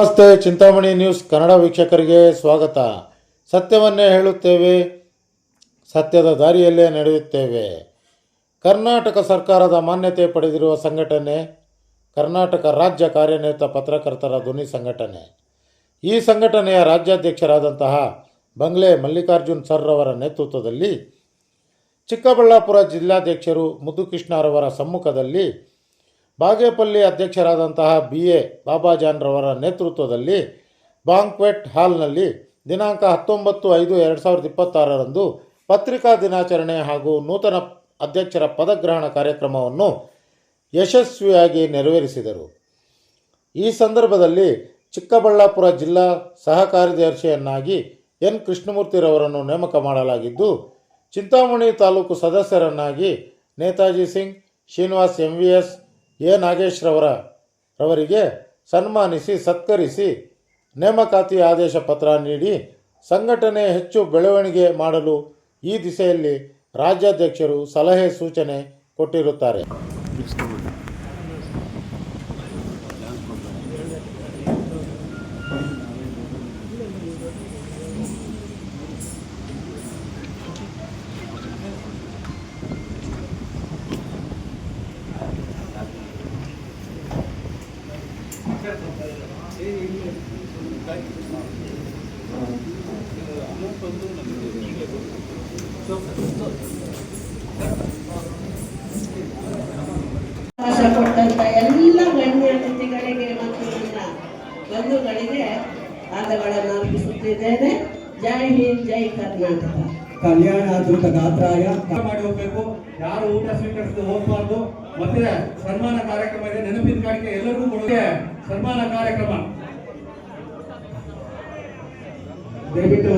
ನಮಸ್ತೆ. ಚಿಂತಾಮಣಿ ನ್ಯೂಸ್ ಕನ್ನಡ ವೀಕ್ಷಕರಿಗೆ ಸ್ವಾಗತ. ಸತ್ಯವನ್ನೇ ಹೇಳುತ್ತೇವೆ, ಸತ್ಯದ ದಾರಿಯಲ್ಲೇ ನಡೆಯುತ್ತೇವೆ. ಕರ್ನಾಟಕ ಸರ್ಕಾರದ ಮಾನ್ಯತೆ ಪಡೆದಿರುವ ಸಂಘಟನೆ ಕರ್ನಾಟಕ ರಾಜ್ಯ ಕಾರ್ಯನಿರತ ಪತ್ರಕರ್ತರ ಧ್ವನಿ ಸಂಘಟನೆ. ಈ ಸಂಘಟನೆಯ ರಾಜ್ಯಾಧ್ಯಕ್ಷರಾದಂತಹ ಬಂಗ್ಲೆ ಮಲ್ಲಿಕಾರ್ಜುನ್ ಸರ್ರವರ ನೇತೃತ್ವದಲ್ಲಿ ಚಿಕ್ಕಬಳ್ಳಾಪುರ ಜಿಲ್ಲಾಧ್ಯಕ್ಷರು ಮುದ್ದುಕೃಷ್ಣರವರ ಸಮ್ಮುಖದಲ್ಲಿ ಬಾಗೇಪಲ್ಲಿ ಅಧ್ಯಕ್ಷರಾದಂತಹ BA ಬಾಬಾಜಾನ್ರವರ ನೇತೃತ್ವದಲ್ಲಿ ಬಾಂಕ್ವೆಟ್ ಹಾಲ್ನಲ್ಲಿ ದಿನಾಂಕ 19/5/2026 ಪತ್ರಿಕಾ ದಿನಾಚರಣೆ ಹಾಗೂ ನೂತನ ಅಧ್ಯಕ್ಷರ ಪದಗ್ರಹಣ ಕಾರ್ಯಕ್ರಮವನ್ನು ಯಶಸ್ವಿಯಾಗಿ ನೆರವೇರಿಸಿದರು. ಈ ಸಂದರ್ಭದಲ್ಲಿ ಚಿಕ್ಕಬಳ್ಳಾಪುರ ಜಿಲ್ಲಾ ಸಹ ಕಾರ್ಯದರ್ಶಿಯನ್ನಾಗಿ N. ಕೃಷ್ಣಮೂರ್ತಿರವರನ್ನು ನೇಮಕ ಮಾಡಲಾಗಿದ್ದು, ಚಿಂತಾಮಣಿ ತಾಲೂಕು ಸದಸ್ಯರನ್ನಾಗಿ ನೇತಾಜಿ ಸಿಂಗ್, ಶ್ರೀನಿವಾಸ್ MVS, A. ನಾಗೇಶ್ರವರಿಗೆ ಸನ್ಮಾನಿಸಿ ಸತ್ಕರಿಸಿ ನೇಮಕಾತಿ ಆದೇಶ ಪತ್ರ ನೀಡಿ ಸಂಘಟನೆ ಹೆಚ್ಚು ಬೆಳವಣಿಗೆ ಮಾಡಲು ಈ ದಿಸೆಯಲ್ಲಿ ರಾಜ್ಯಾಧ್ಯಕ್ಷರು ಸಲಹೆ ಸೂಚನೆ ಕೊಟ್ಟಿರುತ್ತಾರೆ. ಕೊಟ್ಟಂತ ಎಲ್ಲ ಗಣ್ಯ ಅತಿಥಿಗಳಿಗೆ ಮತ್ತು ನನ್ನ ಬಂಧುಗಳಿಗೆ ಆದಗಳನ್ನು ಅರ್ಪಿಸುತ್ತಿದ್ದೇನೆ. ಜೈ ಹಿಂದ್, ಜೈ ಕರ್ನಾಟಕ. ಕಲ್ಯಾಣ ಧೃತ ಗಾತ್ರಾಯ ಮಾಡಿ ಹೋಗ್ಬೇಕು, ಯಾರು ಊಟ ಸ್ವೀಕರಿಸಲು ಹೋಗಬಾರ್ದು. ಮತ್ತೆ ಸನ್ಮಾನ ಕಾರ್ಯಕ್ರಮ ಇದೆ, ನೆನಪಿನ ಕಾಣಿಕೆ ಎಲ್ಲರಿಗೂ ಕೊಡುಗೆ ಸನ್ಮಾನ ಕಾರ್ಯಕ್ರಮ ದಯವಿಟ್ಟು